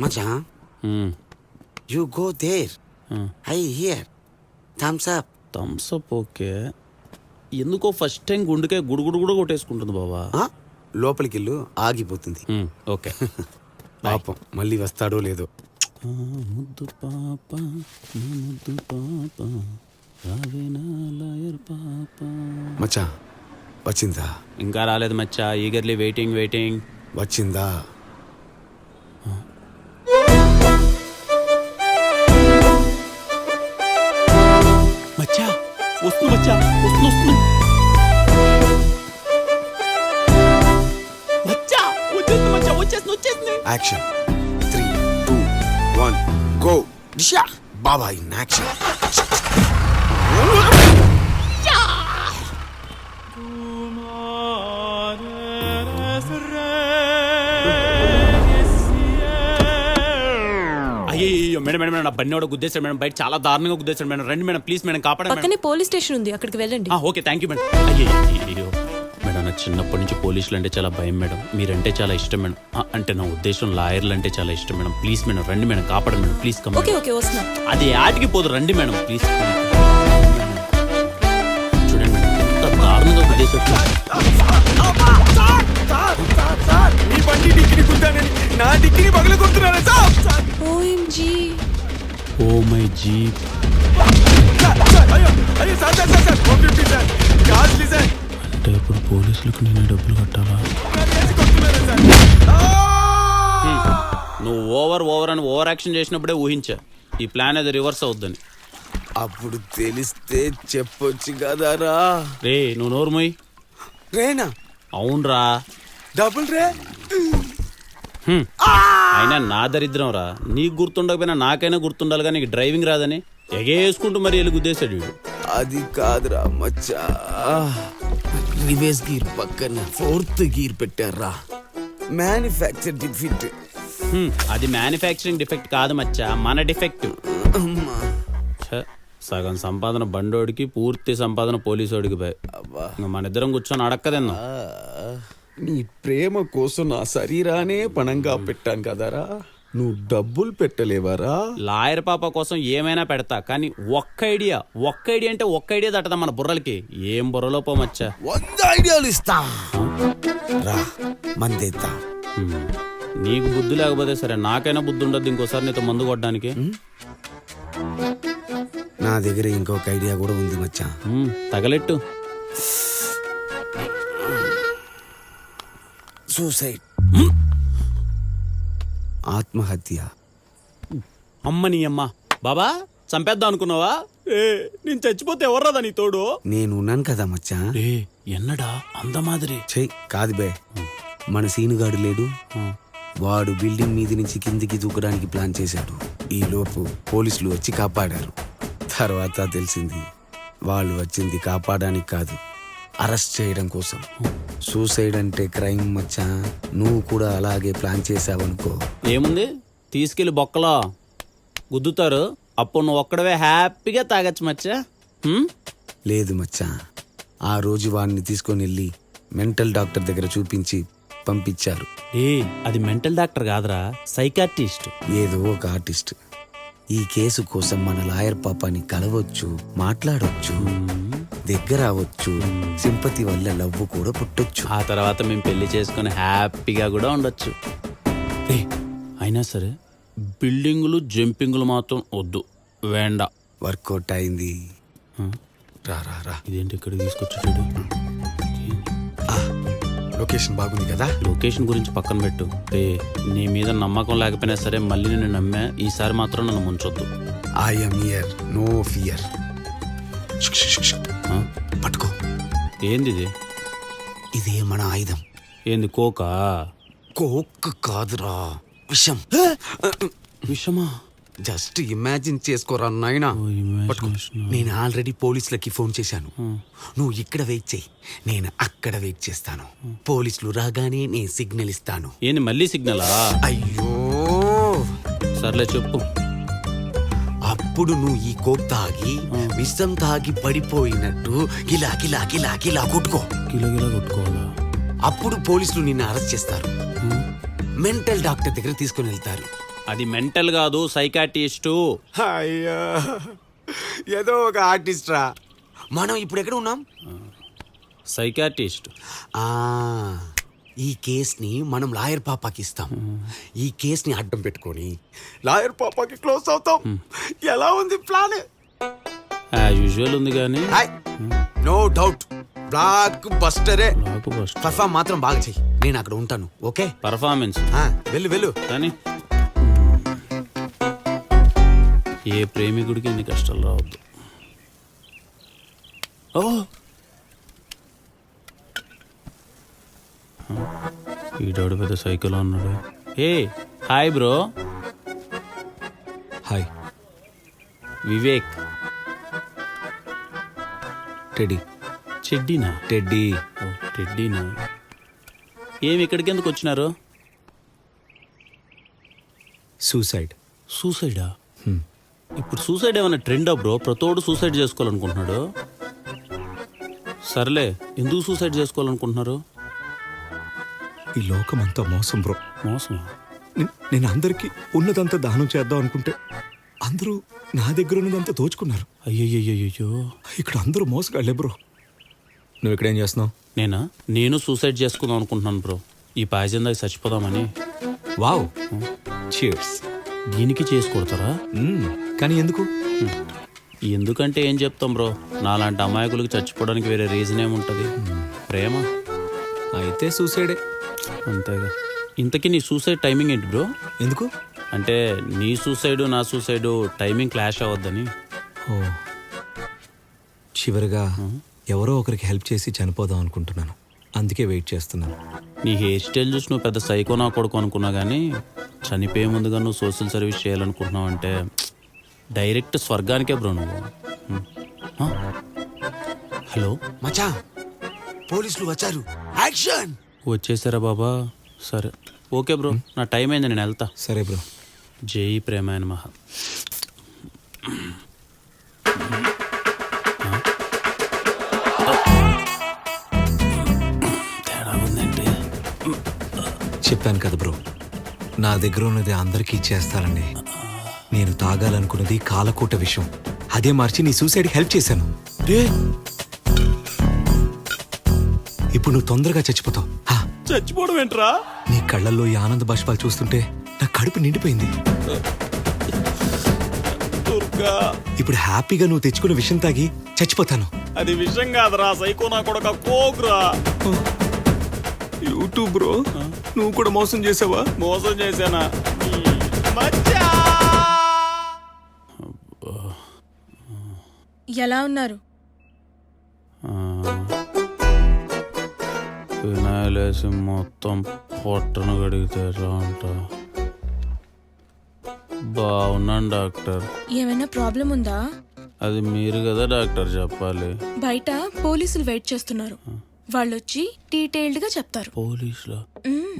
మచా you go there I here Thums Up. Thums Up okay, ఎందుకో first time గుండెకే గుడుగుడు కూడా కొట్టేసుకుంటుంది బాబా. లోపలికి వెళ్ళు, ఆగిపోతుంది. ఓకే పాపం మళ్ళీ వస్తాడో లేదో. ముద్దు పాప ముద్దు పాప రావేనా లాయర్ పాప. మచా వచ్చిందా? ఇంకా రాలేదు మచ్చా, ఈగర్లీ వెయిటింగ్ వెయిటింగ్. వచ్చిందా? మచ్చా వస్తుంది, మచ్చా వస్తుంది వస్తుంది. మచ్చా వచ్చేస్తుంది, మచ్చా వచ్చేస్తుంది వచ్చేస్తుంది. Action 3, 2, 1 go. Disha Baba in action. అయ్యో మేడం మేడం నా బండి కూడా గుద్దేశాడు మేడం, బయట చాలా దారుణంగా గుద్దేశాడు మేడం. రండి మేడం ప్లీజ్ మేడం, కాపాడండి. పక్కనే పోలీస్ స్టేషన్ ఉంది, అక్కడికి వెళ్ళండి. Okay thank you madam. అయ్యో మేడం నాకు చిన్నప్పటి నుంచి పోలీసులు అంటే చాలా భయం మేడం, మీరంటే చాలా ఇష్టం మేడం. అంటే నా ఉద్దేశం లాయర్లు అంటే చాలా ఇష్టం మేడం. ప్లీజ్ మేడం రండి మేడం, కాపాడండి madam please. Come okay okay వస్తున్నా. అది ఆటికి పోదు, రండి మేడం ప్లీజ్. చూడండి మేడం ఎంత దారుణంగా గుద్దేశాడు. మీ బండి డిక్కిని గుద్దానని నా డిక్కిని పగలగొడుతున్నారా sir? OMG. Oh my jeep. అయ్యో sir sir sir sir 150 sir costly sir. అంటే ఇప్పుడు పోలీసులకు నేను డబ్బులు కట్టాలా? నువ్వు ఓవర్ అని ఓవర్ యాక్షన్ చేసినప్పుడే ఊహించా ఈ ప్లాన్ అది రివర్స్ అవుద్దని. అప్పుడు తెలిస్తే చెప్పొచ్చు కదరా. రే నువ్వు నోరు మొయ్. రేనా? అవునరా. డబుల్ రే. అయినా నా దరిద్రం రా, నీకు గుర్తుండకపోయినా నాకైనా గుర్తుండాలి కానీ నీకు డ్రైవింగ్ రాదని ఎగేసుకుంటూ మరి వెళ్ళి గుద్దేశాడు వీడు. అది కాదురా మచ్చా, రివర్స్ గీర్ పక్కన 4th గీర్ పెట్టారా. Manufacture defect. అది మ్యానుఫ్యాక్చరింగ్ డిఫెక్ట్ కాదు మచ్చా, మన డిఫెక్ట్. సగం సంపాదన బండోడికి, పూర్తి సంపాదన పోలీసోడికి పోయి మన ఇద్దరం కూర్చొని అడక్కదన్నా. నీ ప్రేమ కోసం నా శరీరానే పణంగా పెట్టాను కదరా, నువ్వు డబ్బులు పెట్టలేవారా? లాయర్ పాప కోసం ఏమైనా పెడతా, కానీ ఒక్క ఐడియా అంటే ఒక్క ఐడియా తట్టదా మన బుర్రలకి. ఏం బుర్రలో పోమచ్చా. 100 ఐడియాలు ఇస్తా రా, మందేద్దా. నీకు బుద్ధి లేకపోతే సరే, నాకైనా బుద్ధి ఉండద్దు ఇంకోసారి నీతో మందు కొట్టడానికి. నా దగ్గర ఇంకొక ఐడియా కూడా ఉంది మచ్చా. తగలెట్టు. సూసైడ్, ఆత్మహత్య. అమ్మని అమ్మ బాబా చంపేద్దాం అనుకున్నావా? నేను చచ్చిపోతే ఎవర్రాదా నీ తోడు? నేను ఉన్నాను కదా మచ్చా. ఎన్నడా అందమాదిరి చెయ్ కాదు బే, మన సీనుగాడు లేడు, వాడు బిల్డింగ్ మీద నుంచి కిందికి దూకడానికి ప్లాన్ చేశాడు. ఈ లోపు పోలీసులు వచ్చి కాపాడారు. తర్వాత తెలిసింది వాళ్ళు వచ్చింది కాపాడడానికి కాదు, అరెస్ట్ చేయడం కోసం. సూసైడ్ అంటే క్రైమ్ మచ్చా, నువ్వు కూడా అలాగే ప్లాన్ చేసావనుకో. ఏముంది, తీసుకెళ్లి బొక్కలో గుద్దుతారు, అప్పుడు నువ్వు ఒక్కడవే హ్యాపీగా తాగొచ్చు మచ్చా. లేదు మచ్చా, ఆ రోజు వాడిని తీసుకొని వెళ్ళి మెంటల్ డాక్టర్ దగ్గర చూపించి పంపించారు. అది మెంటల్ డాక్టర్ కాదురా, సైకాట్రిస్ట్. ఏదో ఒక ఆర్టిస్ట్. ఈ కేసు కోసం మన లాయర్ పాపాని కలవచ్చు, మాట్లాడొచ్చు, దగ్గర అవ్వచ్చు, సింపతి వల్ల లవ్ కూడా పుట్టొచ్చు. ఆ తర్వాత మేము పెళ్లి చేసుకుని హ్యాపీగా కూడా ఉండొచ్చు. అయినా సరే బిల్డింగులు జంపింగులు మాత్రం వద్దు, వేండా. వర్కౌట్ అయింది. రా రా రా. ఇదేంటి ఇక్కడికి తీసుకొచ్చాడు? లొకేషన్ బాగుంది కదా. లొకేషన్ గురించి పక్కన పెట్టు. నీ మీద నమ్మకం లేకపోయినా సరే మళ్ళీ నేను నమ్మా, ఈసారి మాత్రం నన్ను ముంచొద్దు. I'm here, no fear. పట్టుకో. ఏంది ఇది? ఇదే మన ఆయుధం. ఏంది కోకా? కోక్ కాదురా, విషం. విషమా? జస్ట్ ఇమాజిన్ చేసుకోరా నాయనా. నేను ఆల్రెడీ పోలీసులకి ఫోన్ చేశాను. నువ్వు ఇక్కడ వెయిట్ చేయి, నేను అక్కడ వెయిట్ చేస్తాను. పోలీసులు రాగానే నేను సిగ్నల్ ఇస్తాను. ఏంది మళ్ళీ సిగ్నలా? అయ్యో సర్లే చెప్పు. అప్పుడు నువ్వు ఈ కోక్ తాగి విషం తాగి పడిపోయినట్టు గిలా గిలా గిలా గిలా కొట్టుకో. గిలా గిలా కొట్టుకోవాలా? అప్పుడు పోలీసులు నిన్ను అరెస్ట్ చేస్తారు, మెంటల్ డాక్టర్ దగ్గర తీసుకుని వెళ్తారు. అది మెంటల్ కాదు సైకాటిస్టు. అయ్యా ఏదో ఒక ఆర్టిస్ట్ రా. మనం ఇప్పుడు ఎక్కడ ఉన్నాం? సైకాటిస్ట్. ఆ, ఈ కేస్ని మనం లాయర్ పాపాకి ఇస్తాం. ఈ కేస్ని అడ్డం పెట్టుకొని లాయర్ పాపాకి క్లోజ్ అవుతాం. ఎలా ఉంది ప్లాన్? యూజువల్ ఉంది కానీ నో డౌట్ బ్లాక్ బస్టరే. నాకు ఫస్ట్ పర్ఫామ్ మాత్రం బాగా చెయ్యి, నేను అక్కడ ఉంటాను. ఓకే, పర్ఫార్మెన్స్ వెళ్ళు వెళ్ళు. కానీ ఏ ప్రేమికుడికి ఎన్ని కష్టాలు రావద్దు. ఓ ఈడాడు పెద్ద సైకిల్ ఉన్నాడు. ఏ hi bro. Hi. Vivek. Teddy. చెడ్డీనా? టెడ్డీ. ఓ టెడ్డీనా. ఏమి ఇక్కడికి ఎందుకు వచ్చినారు? సూసైడ్. సూసైడా? ఇప్పుడు సూసైడ్ ఏమైనా ట్రెండా బ్రో? ప్రతోడు సూసైడ్ చేసుకోవాలనుకుంటున్నాడు. సర్లే, ఎందుకు సూసైడ్ చేసుకోవాలనుకుంటున్నారు? ఈ లోకం అంతా మోసం బ్రో. మోసమా? నేను అందరికీ ఉన్నదంతా దానం చేద్దాం అనుకుంటే అందరూ నా దగ్గర ఉన్నదంతా దోచుకున్నారు. అయ్యయ్యో. ఇక్కడ అందరూ మోసగాళ్లే బ్రో. నువ్వు ఇక్కడేం చేస్తున్నావు? నేను సూసైడ్ చేసుకుందాం అనుకుంటున్నాను బ్రో. ఈ పాయిజన్ దాకా చచ్చిపోదామని. Wow, cheers. దీనికి చేసి కొడతారా? కానీ ఎందుకు? ఎందుకంటే ఏం చెప్తాం బ్రో, నాలాంటి అమాయకులకి చచ్చిపోవడానికి వేరే రీజన్ ఏముంటుంది? ప్రేమ. అయితే సూసైడే. అంతేగా. ఇంతకీ నీ సూసైడ్ టైమింగ్ ఏంటి బ్రో? ఎందుకు? అంటే నీ సూసైడు నా సూసైడు టైమింగ్ క్లాష్ అవ్వద్దని. ఓ, చివరిగా ఎవరో ఒకరికి హెల్ప్ చేసి చనిపోదాం అనుకుంటున్నాను. అందుకే వెయిట్ చేస్తున్నాను. నీ హెయిర్ స్టైల్ చూసి నువ్వు పెద్ద సైకో నా కొడుకు అనుకున్నా కానీ చనిపోయే ముందుగా నువ్వు సోషల్ సర్వీస్ చేయాలనుకుంటున్నావు అంటే డైరెక్ట్ స్వర్గానికే బ్రో నువ్వు. హలో మచా, పోలీసులు వచ్చారు. యాక్షన్. వచ్చేసారా బాబా? సరే ఓకే బ్రో, నా టైం అయింది, నేను వెళ్తా. సరే బ్రో. జై ప్రేమాయ నమః. తేడా ఉందంటే చెప్పాను కదా బ్రో, నా దగ్గర ఉన్నది అందరికీ ఇచ్చేస్తానండి. నేను తాగాలనుకున్నది కాలకూట విషయం. అదే మార్చి నీ సూసైడ్కి హెల్ప్ చేశాను. ఇప్పుడు నువ్వు తొందరగా చచ్చిపోతావు. చచ్చిపోవడం ఏంట్రా? నీ కళ్ళల్లో ఈ ఆనంద బాష్పాలు చూస్తుంటే నా కడుపు నిండిపోయింది. ఇప్పుడు హ్యాపీగా నువ్వు తెచ్చుకున్న విషయం తాగి చచ్చిపోతాను. అది విషయం కాదురా, సైకో నా కొడుక, కోక్రా. యూట్యూబ్ బ్రో, నువ్వు కూడా మోసం చేసావా? మోసం చేశానా? ఎలా ఉన్నారు? వినాయలేసి మొత్తం పొట్టను కడిగితే ఎలా అంట. బాగున్నాను డాక్టర్. ఏమైనా ప్రాబ్లం ఉందా? అది మీరు కదా డాక్టర్ చెప్పాలి. బయట పోలీసులు వెయిట్ చేస్తున్నారు. వాళ్ళు వచ్చి డీటెయిల్డ్ గా చెప్తారు. పోలీసులా?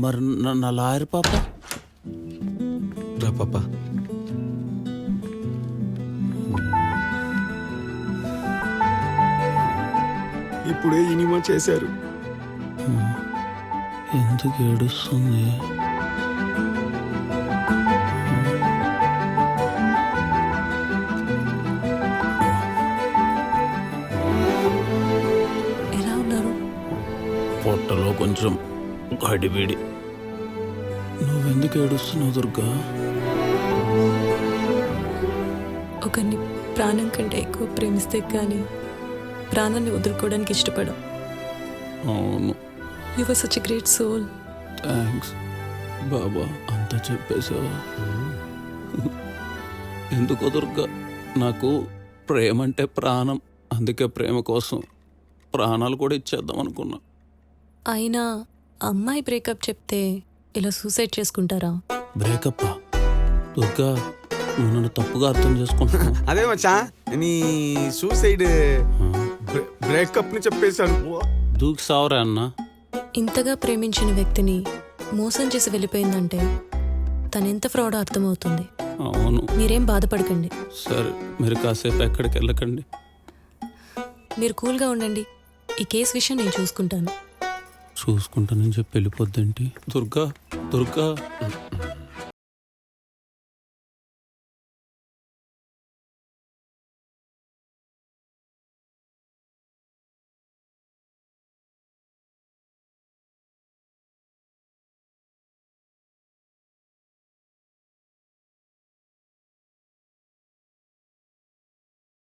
మరి నా లాయర్ పాప? రా పాప. ఇప్పుడే ఇనిమా చేశారు. ఎందుకు ఏడుస్తుంది? ఎలా ఉన్నారు? పొట్టలో కొంచెం గడిబిడి. నువ్వెందుకు ఏడుస్తున్నావు దుర్గా? ఒకరిని ప్రాణం కంటే ఎక్కువ ప్రేమిస్తే కానీ ప్రాణాన్ని వదులుకోవడానికి ఇష్టపడం. అవును. You were such a great soul. Thanks బాబా, అంతా చెప్పేశావా? ఎందుకో దుర్గా, నాకు ప్రేమ అంటే ప్రాణం. అందుకే ప్రేమ కోసం ప్రాణాలు కూడా ఇచ్చేద్దాం అనుకున్నా. అయినా అమ్మాయి బ్రేకప్ చెప్తే ఇలా సూసైడ్ చేసుకుంటారా? బ్రేకప్? దుర్గా, నువ్వు నన్ను తప్పుగా అర్థం చేసుకుంటున్నా. అదే మచ్చా, నీ సూసైడ్ బ్రేకప్ ని చెప్పేశాను. దూకి సావరా అన్న. ఇంతగా ప్రేమించిన వ్యక్తిని మోసం చేసి వెళ్ళిపోయిందంటే తనెంత ఫ్రాడ్ అర్థమవుతుంది. అవును. మీరేం బాధపడకండి. సరే, మీరు కాసేపు ఎక్కడికి వెళ్ళకండి. మీరు కూల్గా ఉండండి. ఈ కేసు విషయం నేను చూసుకుంటాను. చూసుకుంటానని చెప్పి వెళ్ళిపోద్దేంటి? దుర్గా, దుర్గా.